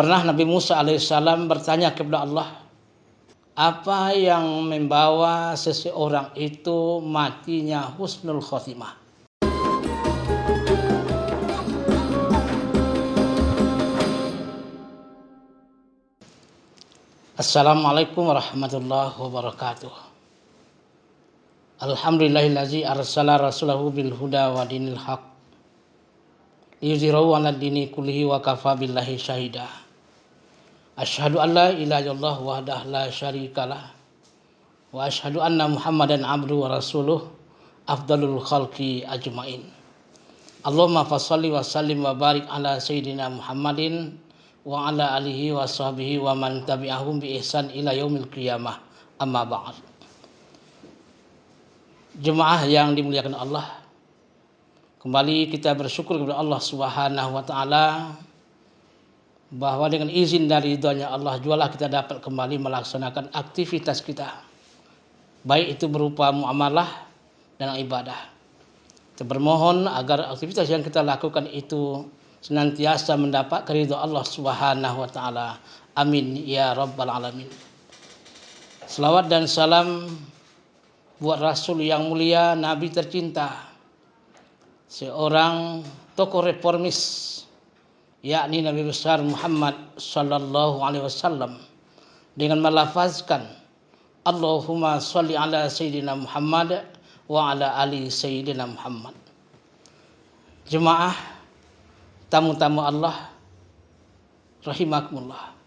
Pernah Nabi Musa alaihissalam bertanya kepada Allah, apa yang membawa seseorang itu matinya husnul khotimah? Assalamualaikum warahmatullahi wabarakatuh. Alhamdulillahillazi arsala rasulahu bil huda wa dinil haq liyuzhirahu 'alad dini kullihi wa kafa billahi syahida. Asyhadu an la ilaha illallah wahdahu la syarikalah wa asyhadu anna Muhammadan abduhu wa rasuluh afdalul khalqi ajmain. Allahumma fasholli wa sallim wa barik ala sayyidina Muhammadin wa ala alihi wa sahbihi wa man tabi'ahum bi ihsan ila yaumil qiyamah. Amma ba'd. Jemaah yang dimuliakan Allah, kembali kita bersyukur kepada Allah Subhanahu wa taala bahwa dengan izin dari ridhonya Allah jualah kita dapat kembali melaksanakan aktivitas kita, baik itu berupa muamalah dan ibadah. Kita bermohon agar aktivitas yang kita lakukan itu senantiasa mendapat keridhaan Allah Subhanahu wa taala. Amin ya rabbal alamin. Selawat dan salam buat Rasul yang mulia, Nabi tercinta, seorang tokoh reformis, yakni Nabi besar Muhammad sallallahu alaihi wasallam, dengan melafazkan Allahumma sholli ala sayyidina Muhammad wa ala ali sayyidina Muhammad. Jemaah, tamu-tamu Allah rahimakumullah.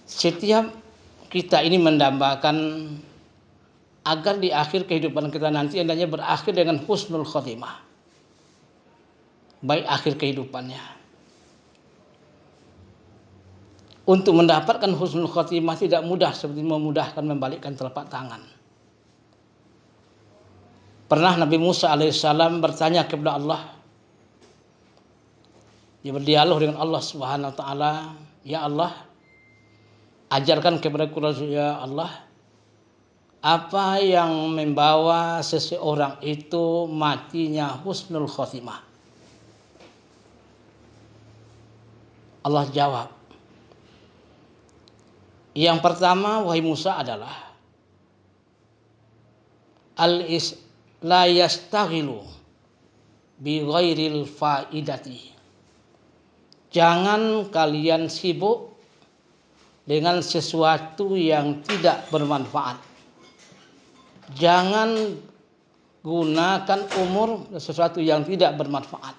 Setiap kita ini mendambakan agar di akhir kehidupan kita nanti hendaknya berakhir dengan husnul khotimah, baik akhir kehidupannya. Untuk mendapatkan husnul khotimah tidak mudah seperti memudahkan membalikkan telapak tangan. Pernah Nabi Musa alaihissalam bertanya kepada Allah, dia berdialog dengan Allah Subhanahu wa taala, ya Allah, ajarkan kepada Quraisy, ya Allah, apa yang membawa seseorang itu matinya husnul khotimah? Allah jawab, yang pertama wahai Musa adalah la yastaghilu bi ghairil faidati. Jangan kalian sibuk dengan sesuatu yang tidak bermanfaat. Jangan gunakan umur sesuatu yang tidak bermanfaat.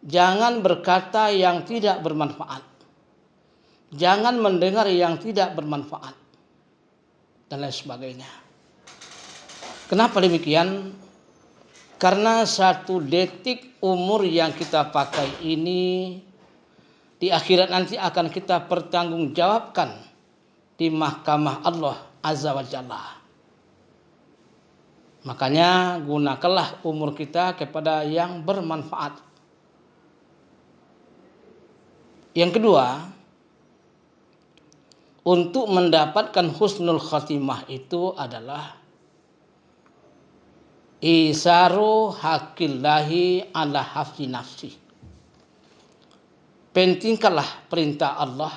Jangan berkata yang tidak bermanfaat. Jangan mendengar yang tidak bermanfaat, dan lain sebagainya. Kenapa demikian? Karena satu detik umur yang kita pakai ini di akhirat nanti akan kita pertanggungjawabkan di mahkamah Allah Azza wa Jalla. Makanya gunakanlah umur kita kepada yang bermanfaat. Yang kedua, untuk mendapatkan husnul khatimah itu adalah isaru haqillahi ala hafzi nafsi. Pentingkanlah perintah Allah,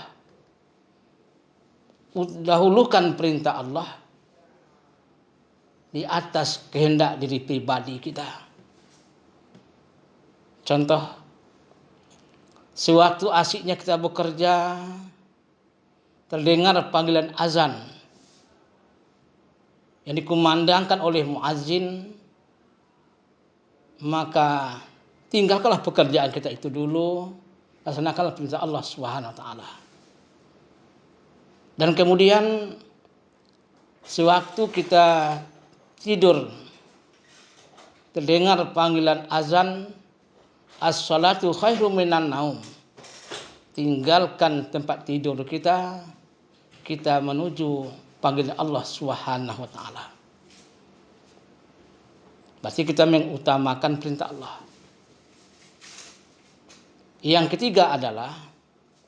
dahulukan perintah Allah di atas kehendak diri pribadi kita. Contoh, sewaktu asyiknya kita bekerja, terdengar panggilan azan yang dikumandangkan oleh muazzin, maka tinggalkanlah pekerjaan kita itu dulu, laksanakanlah perintah Allah Subhanahu wa taala. Dan kemudian sewaktu kita tidur, terdengar panggilan azan, as-salatu khairum minan naum. Tinggalkan tempat tidur kita, kita menuju panggilan Allah Subhanahu wa taala. Berarti kita mengutamakan perintah Allah. Yang ketiga adalah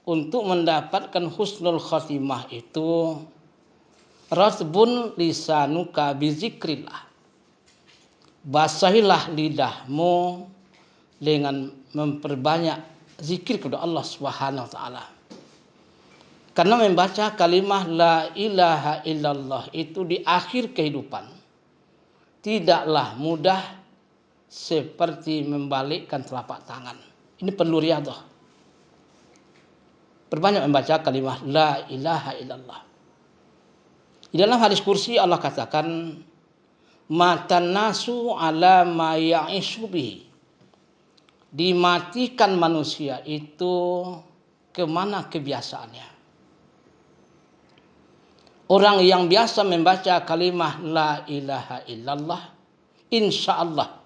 untuk mendapatkan husnul khotimah itu rasbun lisanuka bizikrillah. Basahilah lidahmu dengan memperbanyak zikir kepada Allah Subhanahu wa taala. Karena membaca kalimat la ilaha illallah itu di akhir kehidupan tidaklah mudah seperti membalikkan telapak tangan. Ini perlu riadah. Perbanyak membaca kalimat la ilaha illallah. Di dalam hadis kursi Allah katakan matan nasu ala ma ya'ishu bihi. Dimatikan manusia itu kemana kebiasaannya. Orang yang biasa membaca kalimat la ilaha illallah, insya Allah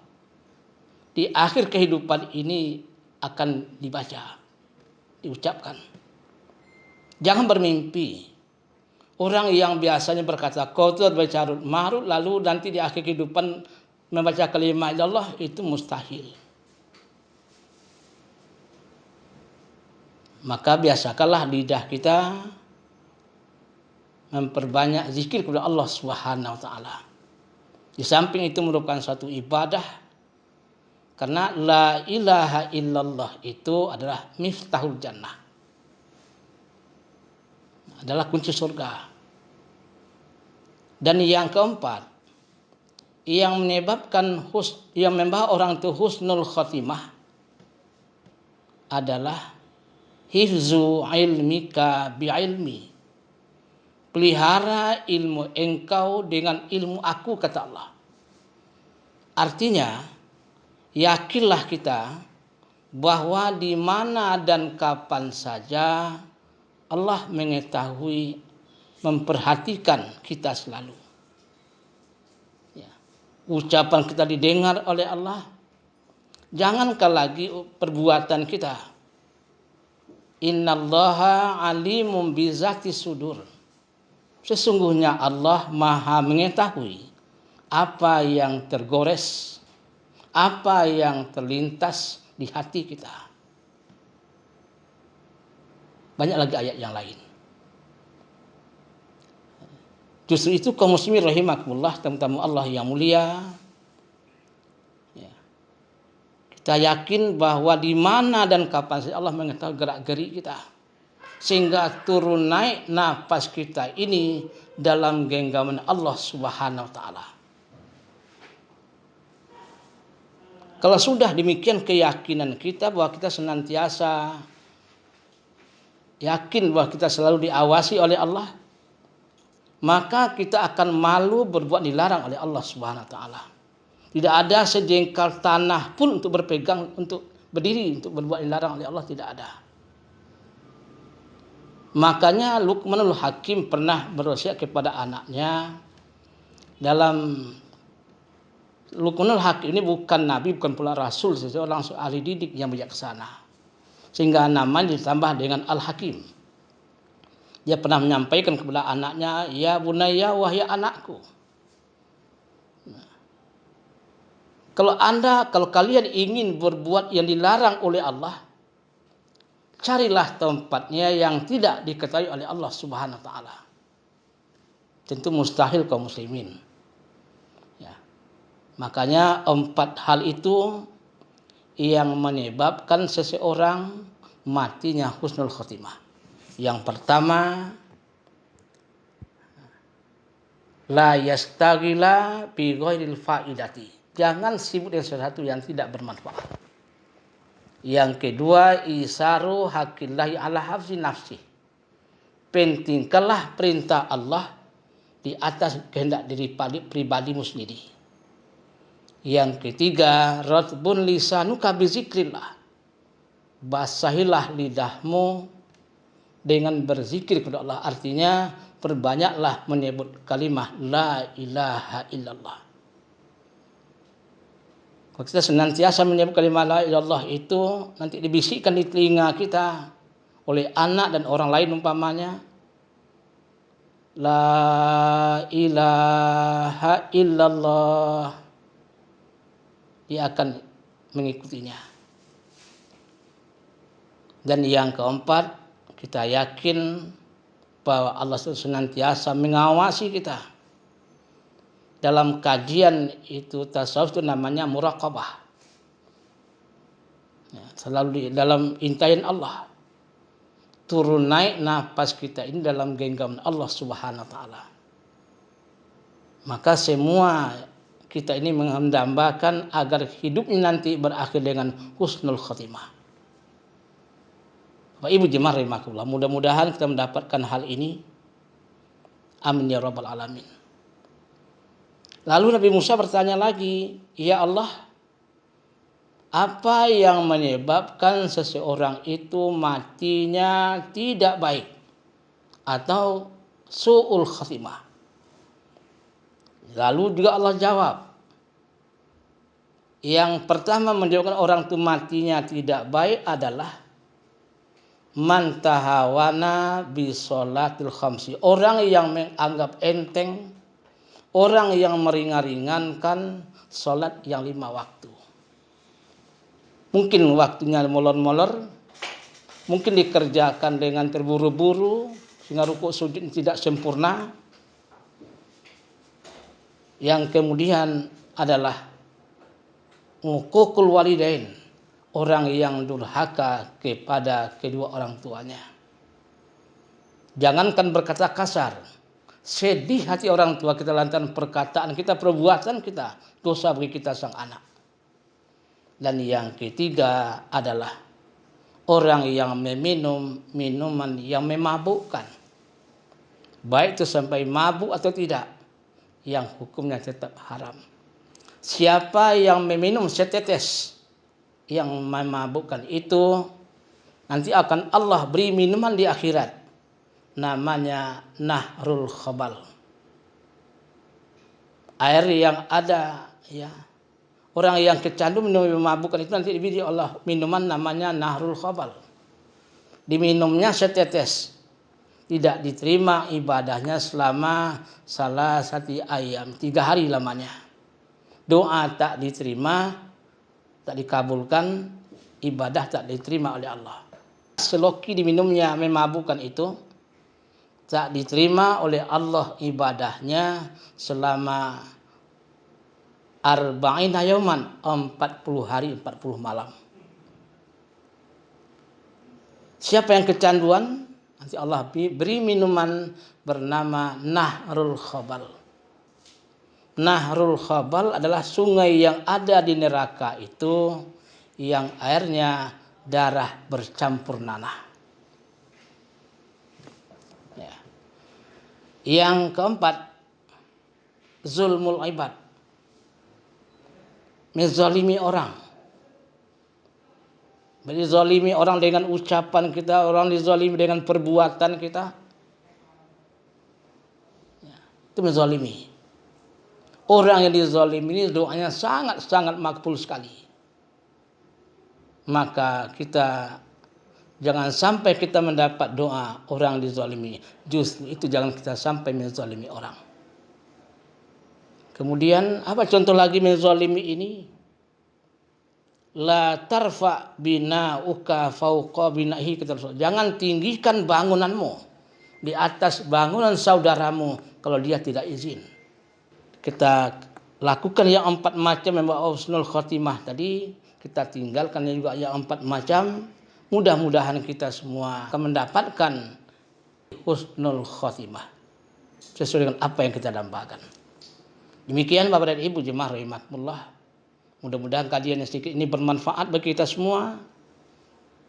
di akhir kehidupan ini akan dibaca, diucapkan. Jangan bermimpi. Orang yang biasanya berkata kotor bercarut marut lalu nanti di akhir kehidupan membaca kalimat illallah itu mustahil. Maka biasakanlah lidah kita memperbanyak zikir kepada Allah Subhanahu wa taala. Di samping itu merupakan suatu ibadah karena la ilaha illallah itu adalah miftahul jannah. Adalah kunci surga. Dan yang keempat, yang menyebabkan yang membawa orang itu husnul khotimah adalah hifzu ilmika bi ilmi. Pelihara ilmu engkau dengan ilmu aku, kata Allah. Artinya, yakinlah kita bahwa di mana dan kapan saja Allah mengetahui, memperhatikan kita selalu. Ya. Ucapan kita didengar oleh Allah. Jangankan lagi perbuatan kita. Innallaha alimum bizati sudur. Sesungguhnya Allah maha mengetahui apa yang tergores, apa yang terlintas di hati kita. Banyak lagi ayat yang lain. Justru itu kaum muslimin rahimakumullah, tamu-tamu Allah yang mulia. Ya. Kita yakin bahwa di mana dan kapan saja Allah mengetahui gerak-gerik kita. Sehingga turun naik nafas kita ini dalam genggaman Allah Subhanahu wa taala. Kalau sudah demikian keyakinan kita bahwa kita senantiasa yakin bahwa kita selalu diawasi oleh Allah, maka kita akan malu berbuat dilarang oleh Allah Subhanahu wa taala. Tidak ada sejengkal tanah pun untuk berpegang, untuk berdiri, untuk berbuat dilarang oleh Allah, tidak ada. Makanya Luqmanul Hakim pernah berwasiat kepada anaknya. Dalam Luqmanul Hakim ini bukan nabi, bukan pula rasul, seseorang ahli didik yang bijaksana. Sehingga namanya ditambah dengan Al-Hakim. Dia pernah menyampaikan kepada anaknya, ya bunayya, wahai anakku. Kalau kalian ingin berbuat yang dilarang oleh Allah, carilah tempatnya yang tidak diketahui oleh Allah Subhanahu wa taala. Tentu mustahil kaum muslimin. Ya. Makanya 4 hal itu yang menyebabkan seseorang matinya husnul khotimah. Yang pertama, la yastaghila bi ghairil faidati. Jangan sibuk dengan sesuatu yang tidak bermanfaat. Yang kedua, isaru haqillahi ala hafzi nafsi. Pentingkanlah perintah Allah di atas kehendak diri pribadimu sendiri. Yang ketiga, ratbun lisanuka bizikrillah. Basahilah lidahmu dengan berzikir kepada Allah. Artinya, perbanyaklah menyebut kalimah la ilaha illallah. Kalau kita senantiasa menyebut kalimat la ilaha illallah itu nanti dibisikkan di telinga kita oleh anak dan orang lain umpamanya. La ilaha illallah. Dia akan mengikutinya. Dan yang keempat, kita yakin bahwa Allah senantiasa mengawasi kita. Dalam kajian itu tasawuf itu namanya muraqabah. Ya, selalu di dalam intaian Allah. Turun naik nafas kita ini dalam genggaman Allah Subhanahu wa taala. Maka semua kita ini mendambakan agar hidupnya nanti berakhir dengan husnul khotimah. Bapak Ibu jemaah rahimakumullah, mudah-mudahan kita mendapatkan hal ini. Amin ya rabbal alamin. Lalu Nabi Musa bertanya lagi, "Ya Allah, apa yang menyebabkan seseorang itu matinya tidak baik atau su'ul khatimah?" Lalu juga Allah jawab, yang pertama menyebabkan orang itu matinya tidak baik adalah man tahawana bi sholatil khamsi, orang yang menganggap enteng, orang yang meringan-ringankan sholat yang 5 waktu. Mungkin waktunya molor-molor, mungkin dikerjakan dengan terburu-buru sehingga rukuk sujud tidak sempurna. Yang kemudian adalah uququl walidain, orang yang durhaka kepada kedua orang tuanya. Jangankan berkata kasar, sedih hati orang tua kita lantaran perkataan kita, perbuatan kita, dosa bagi kita sang anak. Dan yang ketiga adalah orang yang meminum minuman yang memabukkan, baik itu sampai mabuk atau tidak, yang hukumnya tetap haram. Siapa yang meminum setetes yang memabukkan itu, nanti akan Allah beri minuman di akhirat, namanya nahrul khabal, air yang ada ya. Orang yang kecanduan minum memabukkan itu nanti diberi Allah minuman namanya nahrul khabal. Diminumnya setetes, tidak diterima ibadahnya selama salah satu ayam, 3 hari lamanya. Doa tak diterima, tak dikabulkan, ibadah tak diterima oleh Allah. Seloki diminumnya memabukkan itu, tak diterima oleh Allah ibadahnya selama arba'ina yauman, 40 hari 40 malam. Siapa yang kecanduan, nanti Allah beri minuman bernama nahrul khabal. Nahrul khabal adalah sungai yang ada di neraka itu, yang airnya darah bercampur nanah. Ya. Yang keempat, zulmul ibad, menzalimi orang. Dizalimi orang dengan ucapan kita, orang dizalimi dengan perbuatan kita. Ya, itu menzalimi. Orang yang dizalimi ini doanya sangat-sangat makbul sekali. Maka kita jangan sampai kita mendapat doa orang dizalimi. Justru itu jangan kita sampai menzalimi orang. Kemudian apa contoh lagi menzalimi ini? La tarfa bina'uka fauqa binahi, kata Rasul. Jangan tinggikan bangunanmu di atas bangunan saudaramu kalau dia tidak izin. Kita lakukan yang 4 macam membawa husnul khotimah tadi, kita tinggalkan juga yang 4 macam. Mudah-mudahan kita semua akan mendapatkan husnul khotimah sesuai dengan apa yang kita dambakan. Demikian Bapak dan Ibu jemaah rahimakumullah. Mudah-mudahan kajian yang sedikit ini bermanfaat bagi kita semua,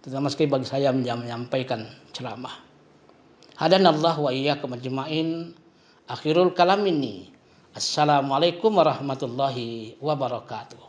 terutama sekali bagi saya menyampaikan ceramah. Hadanallahu wa iyyakum ajma'in. Akhirul kalam ini. Assalamualaikum warahmatullahi wabarakatuh.